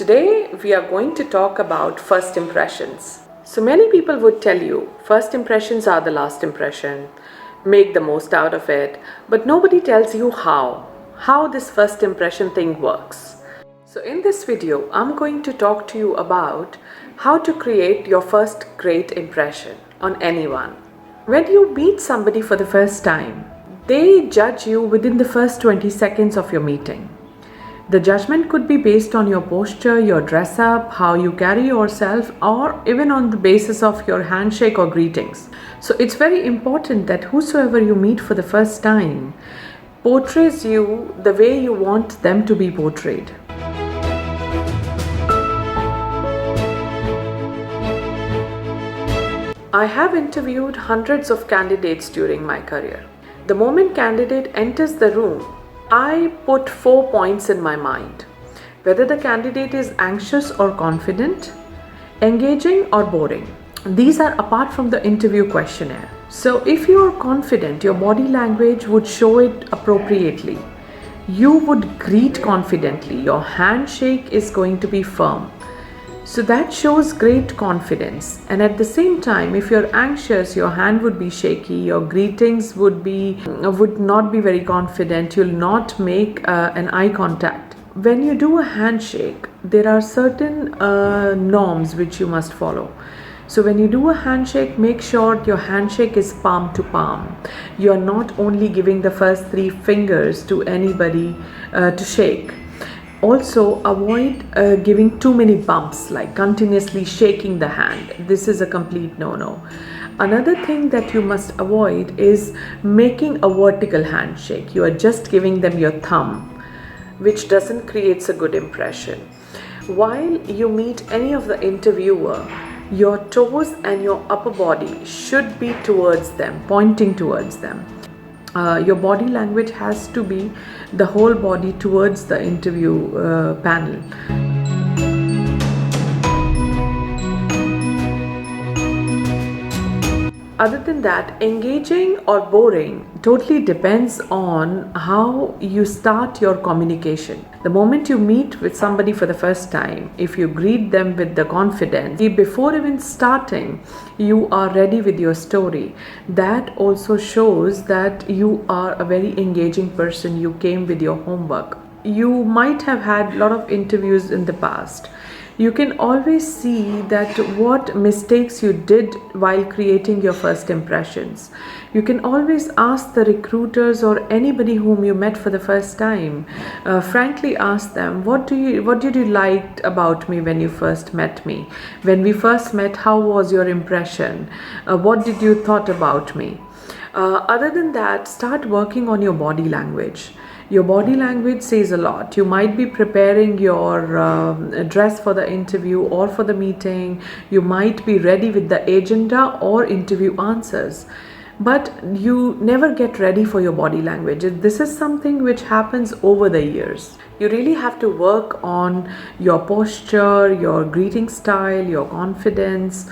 Today we are going to talk about first impressions. So many people would tell you first impressions are the last impression, make the most out of it, but nobody tells you how this first impression thing works. So in this video, I'm going to talk to you about how to create your first great impression on anyone. When you meet somebody for the first time, they judge you within the first 20 seconds of your meeting. The judgment could be based on your posture, your dress up, how you carry yourself, or even on the basis of your handshake or greetings. So it's very important that whosoever you meet for the first time portrays you the way you want them to be portrayed. I have interviewed hundreds of candidates during my career. The moment candidate enters the room, I put 4 points in my mind: whether the candidate is anxious or confident, engaging or boring. These are apart from the interview questionnaire. So if you are confident, your body language would show it appropriately. You would greet confidently. Your handshake is going to be firm. So that shows great confidence. And at the same time, if you're anxious, your hand would be shaky, your greetings would not be very confident, you'll not make an eye contact. When you do a handshake, there are certain norms which you must follow. So when you do a handshake, make sure your handshake is palm to palm. You're not only giving the first 3 fingers to anybody to shake. Also, avoid giving too many bumps, like continuously shaking the hand. This is a complete no-no. Another thing that you must avoid is making a vertical handshake. You are just giving them your thumb, which doesn't create a good impression. While you meet any of the interviewer, your toes and your upper body should be towards them, pointing towards them. Your body language has to be the whole body towards the interview panel. Other than that, engaging or boring totally depends on how you start your communication. The moment you meet with somebody for the first time, if you greet them with the confidence, before even starting, you are ready with your story. That also shows that you are a very engaging person. You came with your homework. You might have had a lot of interviews in the past. You can always see that what mistakes you did while creating your first impressions. You can always ask the recruiters or anybody whom you met for the first time, frankly ask them, what did you like about me when you first met me? When we first met, how was your impression? What did you thought about me? Other than that, start working on your body language. Your body language says a lot. You might be preparing your dress for the interview or for the meeting. You might be ready with the agenda or interview answers. But you never get ready for your body language. This is something which happens over the years. You really have to work on your posture, your greeting style, your confidence.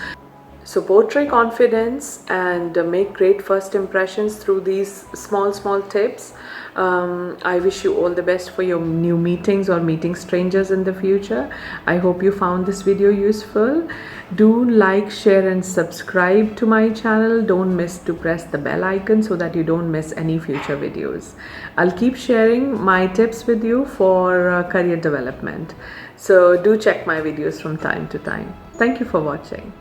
So portray confidence and make great first impressions through these small tips. I wish you all the best for your new meetings or meeting strangers in the future. I hope you found this video useful. Do like, share and subscribe to my channel. Don't miss to press the bell icon so that you don't miss any future videos. I'll keep sharing my tips with you for career development. So do check my videos from time to time. Thank you for watching.